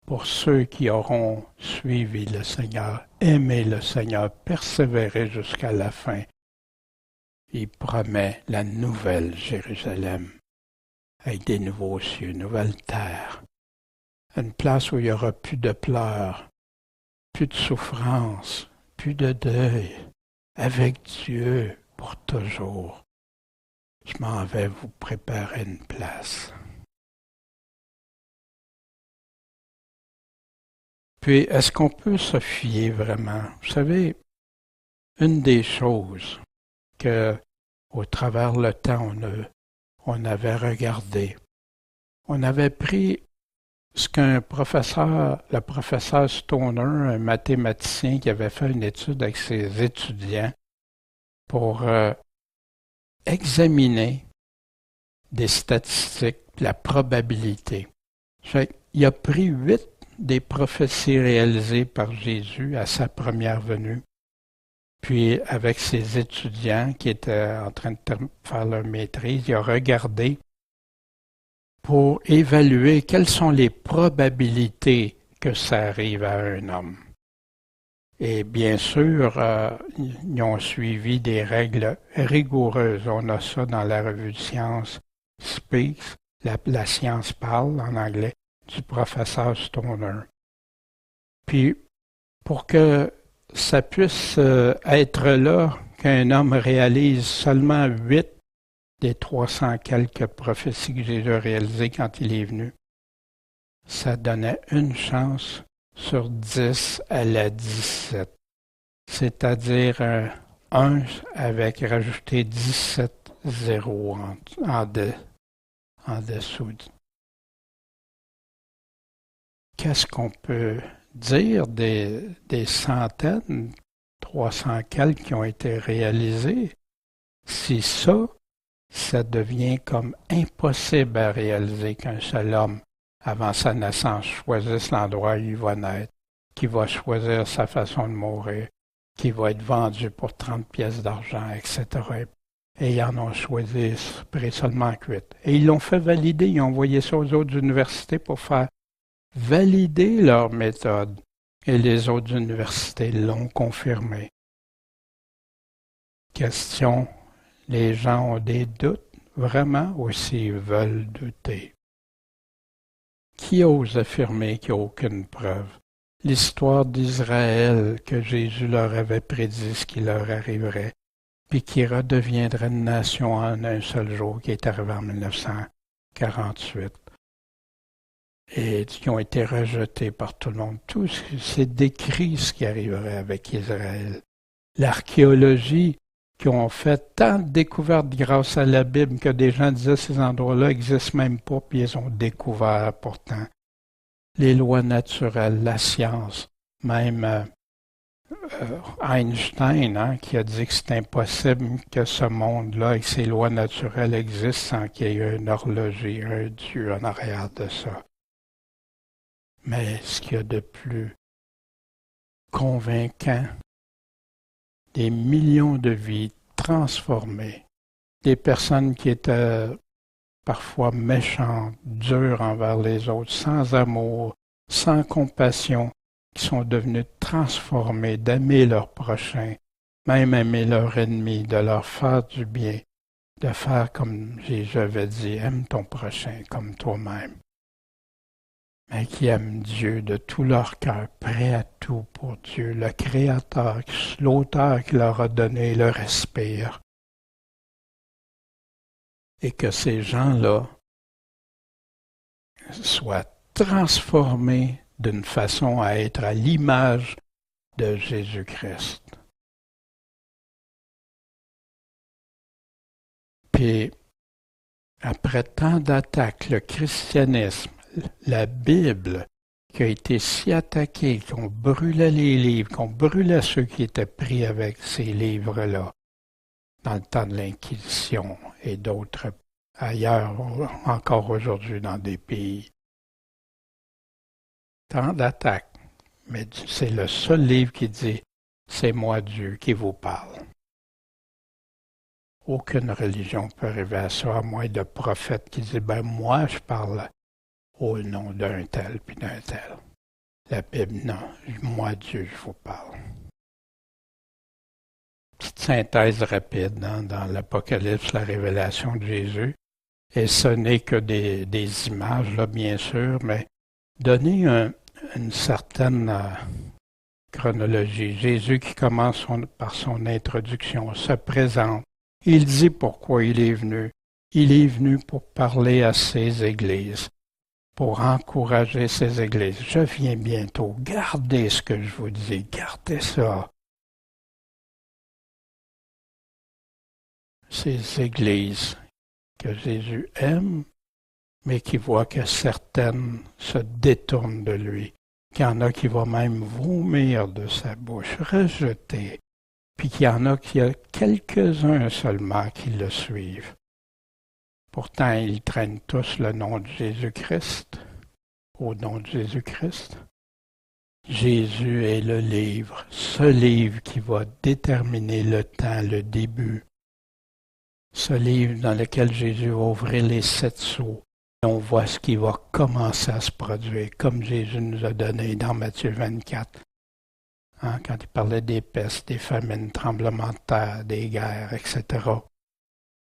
pour ceux qui auront suivi le Seigneur, aimé le Seigneur, persévéré jusqu'à la fin, il promet la nouvelle Jérusalem, avec des nouveaux cieux, nouvelle terre, une place où il n'y aura plus de pleurs, plus de souffrance, plus de deuil, avec Dieu pour toujours. Je m'en vais vous préparer une place. Puis, est-ce qu'on peut se fier vraiment? Vous savez, une des choses que, au travers le temps, on avait regardé, on avait pris ce qu'un professeur, le professeur Stoner, un mathématicien qui avait fait une étude avec ses étudiants pour examiner des statistiques, la probabilité. Il a pris 8 des prophéties réalisées par Jésus à sa première venue Puis, avec ses étudiants qui étaient en train de faire leur maîtrise, il a regardé pour évaluer quelles sont les probabilités que ça arrive à un homme. Et bien sûr, ils ont suivi des règles rigoureuses. On a ça dans la revue de Science Speaks, la science parle en anglais, du professeur Stoner. Puis, pour que ça puisse être là, qu'un homme réalise seulement 8 des 300 quelques prophéties que Jésus a réalisées quand il est venu, ça donnait une chance sur 10 à la 17. C'est-à-dire 1 avec rajouté 17 zéros en dessous. Qu'est-ce qu'on peut dire des centaines, 300 quelques qui ont été réalisés? Si ça devient comme impossible à réaliser qu'un seul homme, avant sa naissance, choisisse l'endroit où il va naître, qui va choisir sa façon de mourir, qui va être vendu pour 30 pièces d'argent, etc. Et ils en ont choisi près seulement 8. Et ils l'ont fait valider, ils ont envoyé ça aux autres universités pour faire valider leur méthode. Et les autres universités l'ont confirmé. Question, les gens ont des doutes, vraiment, ou s'ils veulent douter? Qui ose affirmer qu'il n'y a aucune preuve? L'histoire d'Israël, que Jésus leur avait prédit ce qui leur arriverait, puis qui redeviendrait une nation en un seul jour, qui est arrivé en 1948, et qui ont été rejetés par tout le monde. Tout c'est décrit ce qui arriverait avec Israël. L'archéologie, qui ont fait tant de découvertes grâce à la Bible que des gens disaient que ces endroits-là n'existent même pas, puis ils ont découvert pourtant. Les lois naturelles, la science, même Einstein, qui a dit que c'est impossible que ce monde-là et que ces lois naturelles existent sans qu'il y ait un horloger, un Dieu en arrière de ça. Mais ce qu'il y a de plus convaincant, des millions de vies transformées, des personnes qui étaient parfois méchantes, dures envers les autres, sans amour, sans compassion, qui sont devenues transformées, d'aimer leur prochain, même aimer leur ennemi, de leur faire du bien, de faire comme Jésus avait dit, aime ton prochain comme toi-même. Mais qui aiment Dieu de tout leur cœur, prêt à tout pour Dieu, le Créateur, l'Auteur qui leur a donné le respire. Et que ces gens-là soient transformés d'une façon à être à l'image de Jésus-Christ. Puis, après tant d'attaques, le christianisme, la Bible, qui a été si attaquée, qu'on brûlait les livres, qu'on brûlait ceux qui étaient pris avec ces livres-là, dans le temps de l'Inquisition et d'autres ailleurs, encore aujourd'hui dans des pays. Tant d'attaques, mais c'est le seul livre qui dit « C'est moi Dieu qui vous parle ». Aucune religion peut arriver à ça, à moins de prophètes qui disent « Ben moi je parle au nom d'un tel puis d'un tel ». La Bible, non, moi Dieu je vous parle. Petite synthèse rapide dans l'Apocalypse, la révélation de Jésus. Et ce n'est que des images, là, bien sûr, mais donner une certaine chronologie. Jésus qui commence par son introduction, se présente. Il dit pourquoi il est venu. Il est venu pour parler à ses églises, pour encourager ses églises. Je viens bientôt. Gardez ce que je vous dis. Gardez ça. Ces églises que Jésus aime, mais qui voit que certaines se détournent de lui, qu'il y en a qui vont même vomir de sa bouche, rejeter, puis qu'il y en a qui a quelques-uns seulement qui le suivent. Pourtant, ils traînent tous le nom de Jésus-Christ, au nom de Jésus-Christ. Jésus est le livre, ce livre qui va déterminer le temps, le début. Ce livre dans lequel Jésus va ouvrir les 7 sceaux. Et on voit ce qui va commencer à se produire, comme Jésus nous a donné dans Matthieu 24. Quand il parlait des pestes, des famines, tremblements de terre, des guerres, etc.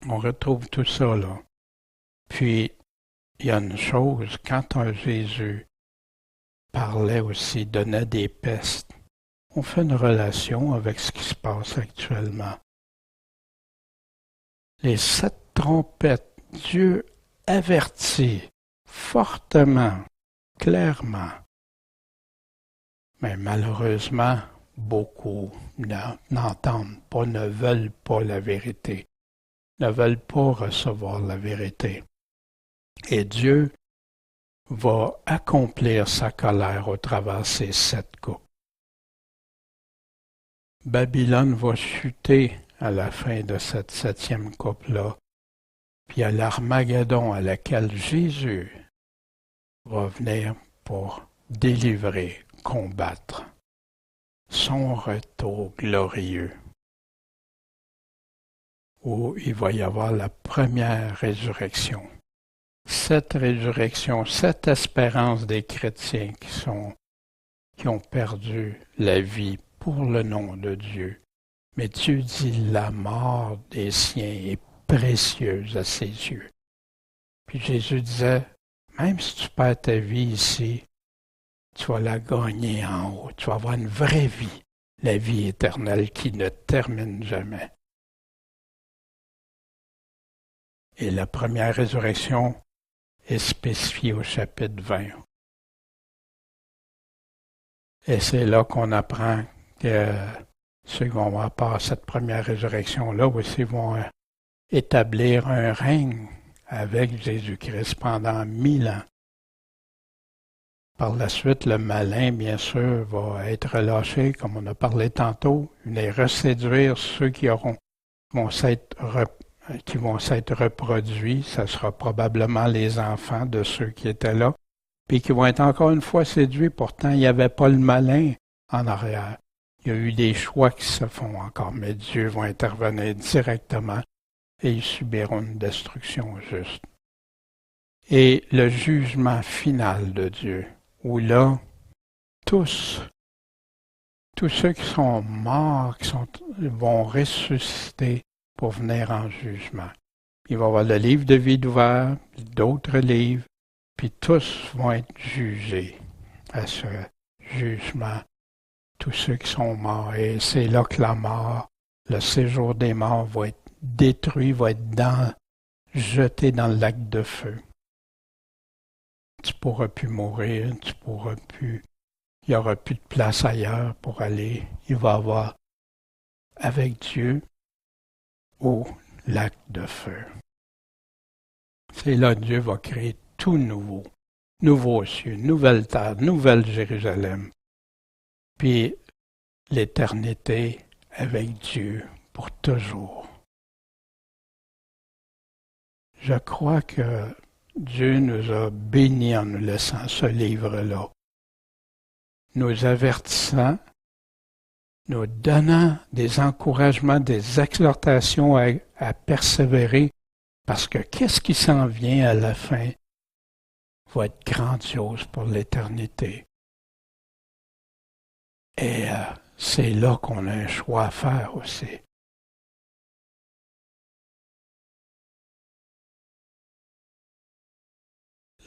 On retrouve tout ça là. Puis, il y a une chose, quand Jésus parlait aussi, donnait des pestes, on fait une relation avec ce qui se passe actuellement. Les 7 trompettes, Dieu avertit fortement, clairement. Mais malheureusement, beaucoup n'entendent pas, ne veulent pas la vérité, ne veulent pas recevoir la vérité. Et Dieu va accomplir sa colère au travers de ces 7 coupes. Babylone va chuter à la fin de cette 7e coupe-là, puis à l'Armageddon à laquelle Jésus va venir pour délivrer, combattre son retour glorieux, où il va y avoir la première résurrection. Cette résurrection, cette espérance des chrétiens qui ont perdu la vie pour le nom de Dieu. Mais Dieu dit la mort des siens est précieuse à ses yeux. Puis Jésus disait, même si tu perds ta vie ici, tu vas la gagner en haut. Tu vas avoir une vraie vie, la vie éternelle qui ne termine jamais. Et la première résurrection est spécifiée au chapitre 20. Et c'est là qu'on apprend que ceux qui vont avoir part cette première résurrection-là aussi vont établir un règne avec Jésus-Christ pendant 1000 ans. Par la suite, le malin, bien sûr, va être relâché, comme on a parlé tantôt, et reséduire ceux qui vont s'être reproduits. Ce sera probablement les enfants de ceux qui étaient là, puis qui vont être encore une fois séduits. Pourtant, il n'y avait pas le malin en arrière. Il y a eu des choix qui se font encore, mais Dieu va intervenir directement et ils subiront une destruction juste. Et le jugement final de Dieu, où là, tous ceux qui sont morts, vont ressusciter pour venir en jugement. Il va y avoir le livre de vie ouvert, d'autres livres, puis tous vont être jugés à ce jugement. Tous ceux qui sont morts. Et c'est là que la mort, le séjour des morts va être détruit, va être jeté dans le lac de feu. Tu ne pourras plus mourir, il n'y aura plus de place ailleurs pour aller. Il va y avoir avec Dieu au lac de feu. C'est là que Dieu va créer tout nouveau. Nouveau cieux, nouvelle terre, nouvelle Jérusalem. Puis l'éternité avec Dieu pour toujours. Je crois que Dieu nous a bénis en nous laissant ce livre-là, nous avertissant, nous donnant des encouragements, des exhortations à persévérer, parce que qu'est-ce qui s'en vient à la fin va être grandiose pour l'éternité. Et c'est là qu'on a un choix à faire aussi.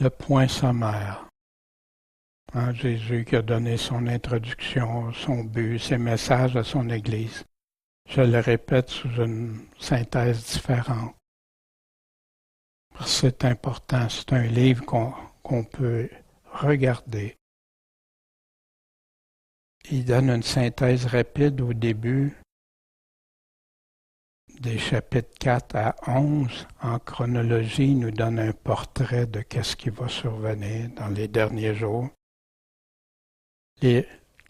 Le point sommaire. Jésus qui a donné son introduction, son but, ses messages à son Église. Je le répète sous une synthèse différente. C'est important, c'est un livre qu'on peut regarder. Il donne une synthèse rapide au début des chapitres 4 à 11. En chronologie, il nous donne un portrait de ce qui va survenir dans les derniers jours.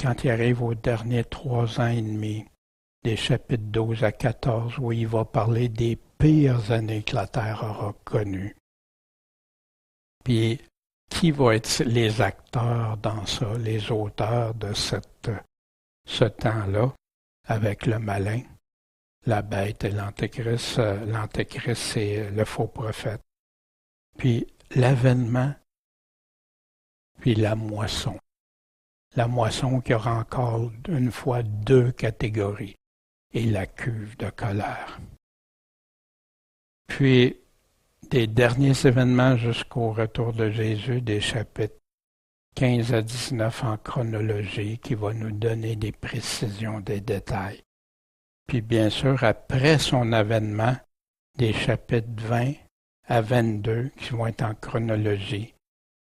Quand il arrive aux derniers 3 ans et demi, des chapitres 12 à 14, où il va parler des pires années que la Terre aura connues. Puis, qui vont être les acteurs dans ça, les auteurs de ce temps-là, avec le malin, la bête et l'antéchrist. L'antéchrist, c'est le faux prophète. Puis l'avènement, puis la moisson. La moisson qui aura encore une fois deux catégories, et la cuve de colère. Puis, des derniers événements jusqu'au retour de Jésus, des chapitres 15 à 19 en chronologie, qui va nous donner des précisions, des détails. Puis bien sûr, après son avènement, des chapitres 20 à 22 qui vont être en chronologie.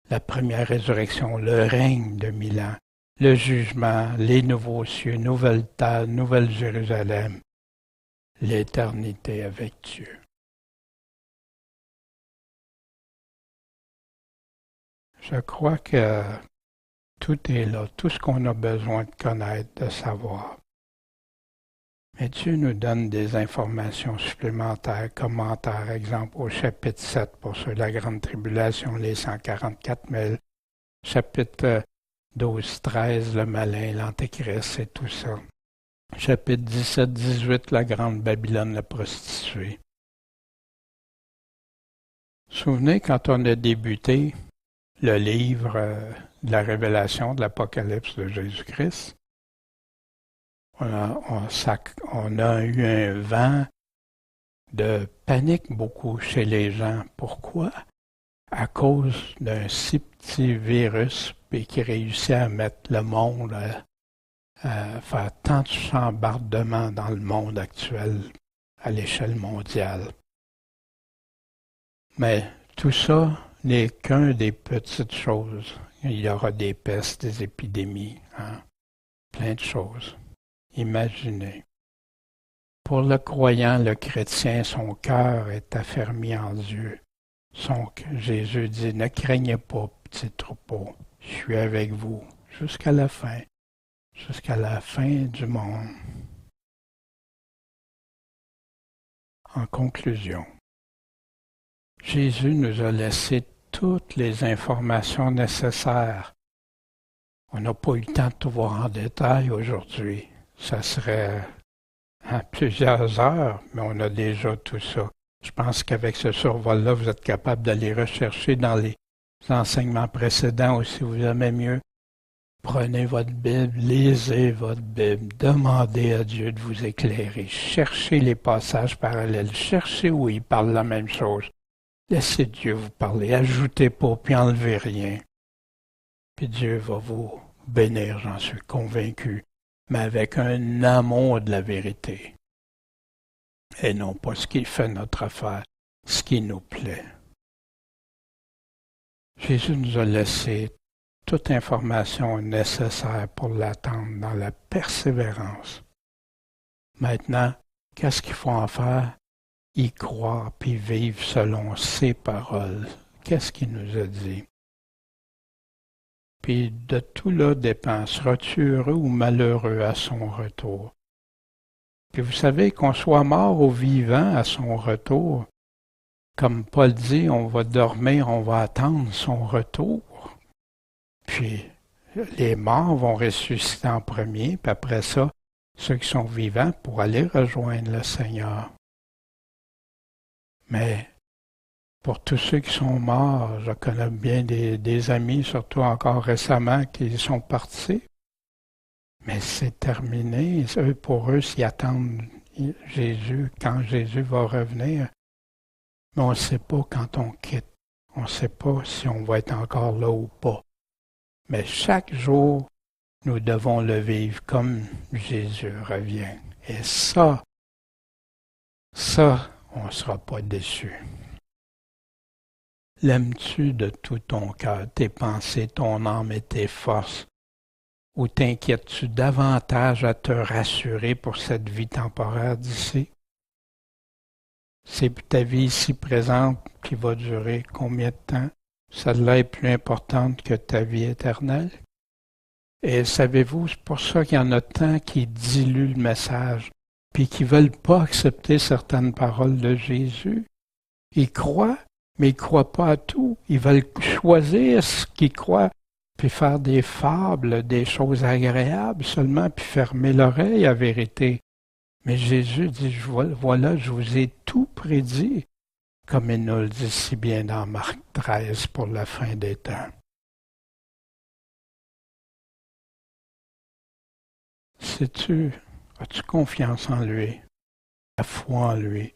La première résurrection, le règne de 1000 ans, le jugement, les nouveaux cieux, nouvelle terre, nouvelle Jérusalem, l'éternité avec Dieu. Je crois que tout est là, tout ce qu'on a besoin de connaître, de savoir. Mais Dieu nous donne des informations supplémentaires, commentaires, exemple au chapitre 7 pour ceux de la grande tribulation, les 144 000, chapitre 12, 13, le malin, l'antéchrist et tout ça. Chapitre 17, 18, la grande Babylone, la prostituée. Souvenez quand on a débuté le livre de la Révélation de l'Apocalypse de Jésus-Christ, on a eu un vent de panique beaucoup chez les gens. Pourquoi? À cause d'un si petit virus qui réussit à mettre le monde à faire tant de chambardements dans le monde actuel à l'échelle mondiale. Mais tout ça n'est qu'un des petites choses. Il y aura des pestes, des épidémies, plein de choses. Imaginez. Pour le croyant, le chrétien, son cœur est affermi en Dieu. Jésus dit, ne craignez pas, petit troupeau, je suis avec vous jusqu'à la fin du monde. En conclusion, Jésus nous a laissé toutes les informations nécessaires. On n'a pas eu le temps de tout voir en détail aujourd'hui. Ça serait plusieurs heures, mais on a déjà tout ça. Je pense qu'avec ce survol-là, vous êtes capable d'aller rechercher dans les enseignements précédents ou si vous aimez mieux. Prenez votre Bible, lisez votre Bible, demandez à Dieu de vous éclairer, cherchez les passages parallèles, cherchez où il parle la même chose. Laissez Dieu vous parler, ajoutez pas, puis enlevez rien. Puis Dieu va vous bénir, j'en suis convaincu, mais avec un amour de la vérité. Et non pas ce qui fait notre affaire, ce qui nous plaît. Jésus nous a laissé toute information nécessaire pour l'attendre dans la persévérance. Maintenant, qu'est-ce qu'il faut en faire? Y croire puis vivre selon ses paroles. Qu'est-ce qu'il nous a dit? Puis de tout là dépend, seras-tu heureux ou malheureux à son retour? Puis vous savez qu'on soit mort ou vivant à son retour, comme Paul dit, on va dormir, on va attendre son retour. Puis les morts vont ressusciter en premier, puis après ça, ceux qui sont vivants pour aller rejoindre le Seigneur. Mais pour tous ceux qui sont morts, je connais bien des amis, surtout encore récemment, qui sont partis. Mais c'est terminé. Pour eux, s'ils attendent Jésus, quand Jésus va revenir, mais on ne sait pas quand on quitte. On ne sait pas si on va être encore là ou pas. Mais chaque jour, nous devons le vivre comme Jésus revient. Et ça, on ne sera pas déçu. L'aimes-tu de tout ton cœur, tes pensées, ton âme et tes forces? Ou t'inquiètes-tu davantage à te rassurer pour cette vie temporaire d'ici? C'est ta vie ici présente qui va durer combien de temps? Celle-là est plus importante que ta vie éternelle? Et savez-vous, c'est pour ça qu'il y en a tant qui diluent le message, puis qui ne veulent pas accepter certaines paroles de Jésus. Ils croient mais ils ne croient pas à tout. Ils veulent choisir ce qu'ils croient, puis faire des fables, des choses agréables seulement, puis fermer l'oreille à la vérité. Mais Jésus dit, voilà, je vous ai tout prédit, comme il nous le dit si bien dans Marc 13 pour la fin des temps. As-tu confiance en lui, la foi en lui?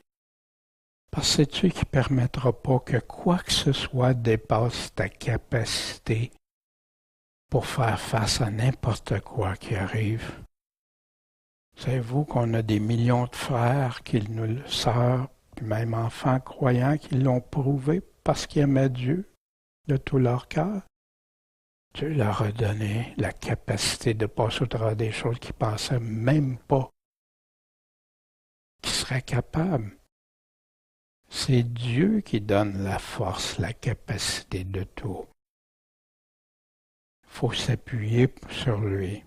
Parce que sais-tu qu'il ne permettra pas que quoi que ce soit dépasse ta capacité pour faire face à n'importe quoi qui arrive. Savez-vous qu'on a des millions de frères, sœurs, puis même enfants croyants qui l'ont prouvé parce qu'ils aimaient Dieu de tout leur cœur? Dieu leur a donné la capacité de passer au travers des choses qu'ils ne pensaient même pas qu'ils seraient capables. C'est Dieu qui donne la force, la capacité de tout. Il faut s'appuyer sur lui.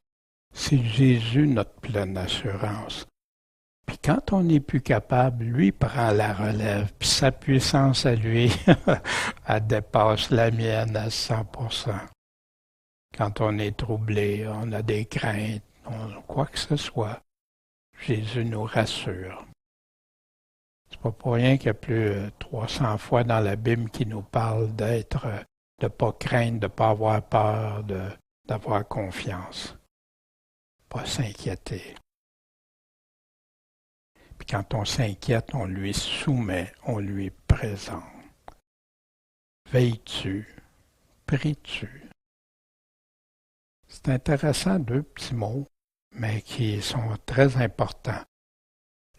C'est Jésus notre pleine assurance. Puis quand on n'est plus capable, lui prend la relève, puis sa puissance à lui, elle dépasse la mienne à 100%. Quand on est troublé, on a des craintes, quoi que ce soit, Jésus nous rassure. C'est pas pour rien qu'il y a plus de 300 fois dans la Bible qui nous parle de ne pas craindre, de ne pas avoir peur, d'avoir confiance. Pas s'inquiéter. Puis quand on s'inquiète, on lui soumet, on lui présente. Veilles-tu? Pries-tu? C'est intéressant, 2 petits mots, mais qui sont très importants.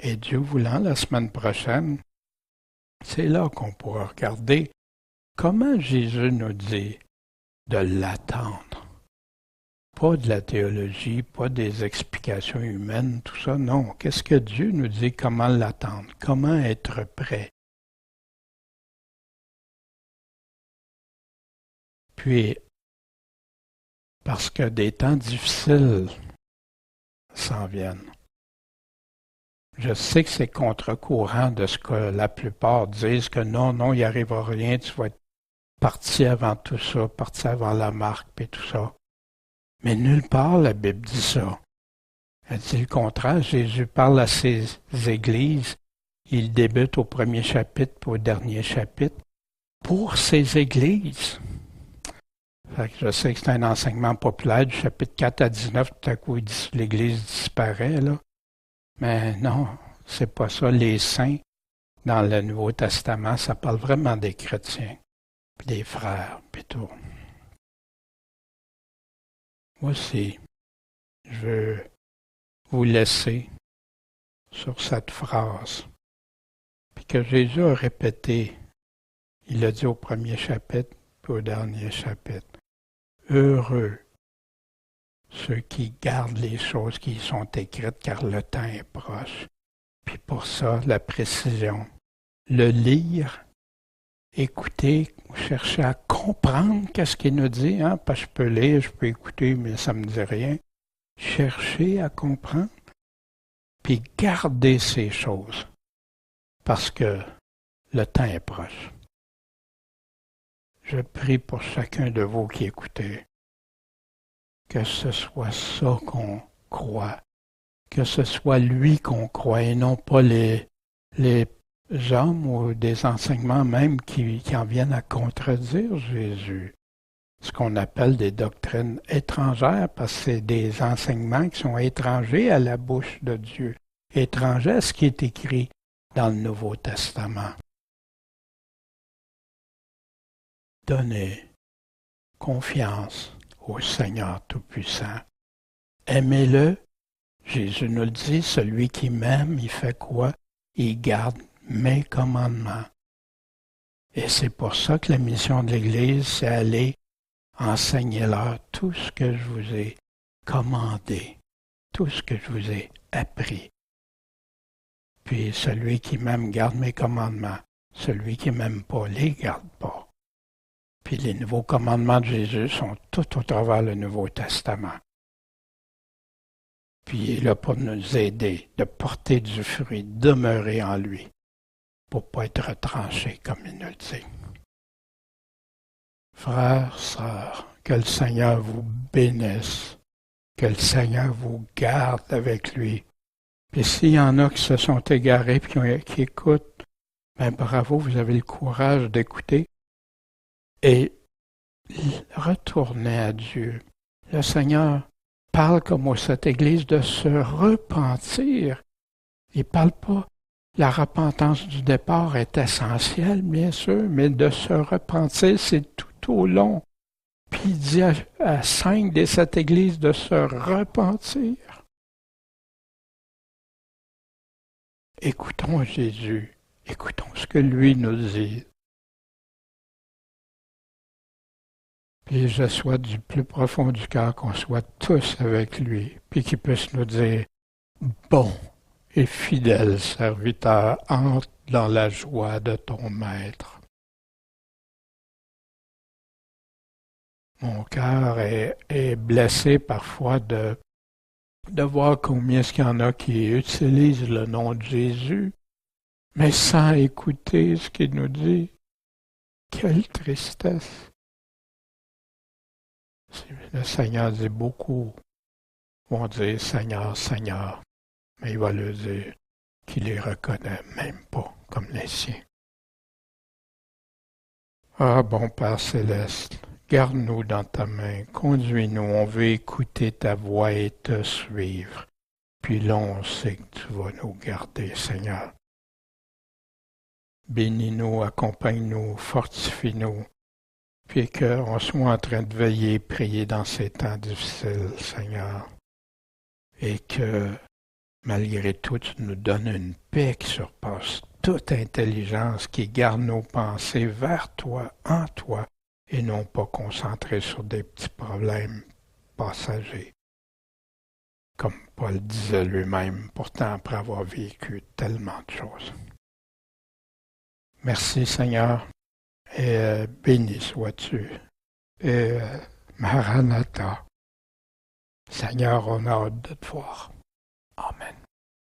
Et Dieu voulant, la semaine prochaine, c'est là qu'on pourra regarder comment Jésus nous dit de l'attendre. Pas de la théologie, pas des explications humaines, tout ça, non. Qu'est-ce que Dieu nous dit, comment l'attendre, comment être prêt? Puis, parce que des temps difficiles s'en viennent. Je sais que c'est contre-courant de ce que la plupart disent, que non, il n'y arrivera rien, tu vas être parti avant tout ça, parti avant la marque, et tout ça. Mais nulle part la Bible dit ça. Elle dit le contraire. Jésus parle à ses églises. Il débute au premier chapitre puis au dernier chapitre pour ces églises. Fait que je sais que c'est un enseignement populaire du chapitre 4 à 19. Tout à coup, l'Église disparaît, là. Mais non, c'est pas ça. Les saints, dans le Nouveau Testament, ça parle vraiment des chrétiens, puis des frères, puis tout. Moi aussi, je veux vous laisser sur cette phrase, puis que Jésus a répété. Il l'a dit au premier chapitre, puis au dernier chapitre. Heureux ceux qui gardent les choses qui y sont écrites, car le temps est proche. Puis pour ça, la précision. Le lire, écouter, chercher à comprendre qu'est-ce qu'il nous dit, hein? Parce que je peux lire, je peux écouter, mais ça ne me dit rien. Chercher à comprendre, puis garder ces choses, parce que le temps est proche. Je prie pour chacun de vous qui écoutez, que ce soit ça qu'on croit, que ce soit lui qu'on croit et non pas les hommes ou des enseignements même qui en viennent à contredire Jésus. Ce qu'on appelle des doctrines étrangères, parce que c'est des enseignements qui sont étrangers à la bouche de Dieu, étrangers à ce qui est écrit dans le Nouveau Testament. Donnez confiance au Seigneur Tout-Puissant. Aimez-le. Jésus nous le dit, celui qui m'aime, il fait quoi? Il garde mes commandements. Et c'est pour ça que la mission de l'Église, c'est aller enseigner-leur tout ce que je vous ai commandé, tout ce que je vous ai appris. Puis celui qui m'aime garde mes commandements. Celui qui ne m'aime pas les garde pas. Puis les nouveaux commandements de Jésus sont tout au travers le Nouveau Testament. Puis il est là pour nous aider de porter du fruit, demeurer en lui, pour ne pas être retranché comme il nous le dit. Frères, sœurs, que le Seigneur vous bénisse, que le Seigneur vous garde avec lui. Puis s'il y en a qui se sont égarés et qui écoutent, ben bravo, vous avez le courage d'écouter et retournez à Dieu. Le Seigneur parle comme à cette Église de se repentir. Il ne parle pas. La repentance du départ est essentielle, bien sûr, mais de se repentir, c'est tout au long. Puis il dit à 5 de cette Église de se repentir. Écoutons Jésus, écoutons ce que lui nous dit. Puis je souhaite du plus profond du cœur qu'on soit tous avec lui, puis qu'il puisse nous dire « Bon et fidèle serviteur, entre dans la joie de ton maître. » Mon cœur est blessé parfois de voir combien est-ce qu'il y en a qui utilisent le nom de Jésus, mais sans écouter ce qu'il nous dit. Quelle tristesse! Le Seigneur dit beaucoup, vont dire Seigneur, Seigneur, mais il va leur dire qu'il les reconnaît même pas comme les siens. Ah bon Père Céleste, garde-nous dans ta main, conduis-nous, on veut écouter ta voix et te suivre. Puis là, on sait que tu vas nous garder, Seigneur. Bénis-nous, accompagne-nous, fortifie-nous, puis qu'on soit en train de veiller et prier dans ces temps difficiles, Seigneur. Et que, malgré tout, tu nous donnes une paix qui surpasse toute intelligence, qui garde nos pensées vers toi, en toi, et non pas concentrées sur des petits problèmes passagers. Comme Paul disait lui-même, pourtant après avoir vécu tellement de choses. Merci Seigneur, et béni sois-tu. Et Maranatha, Seigneur, on a hâte de te voir. Amen.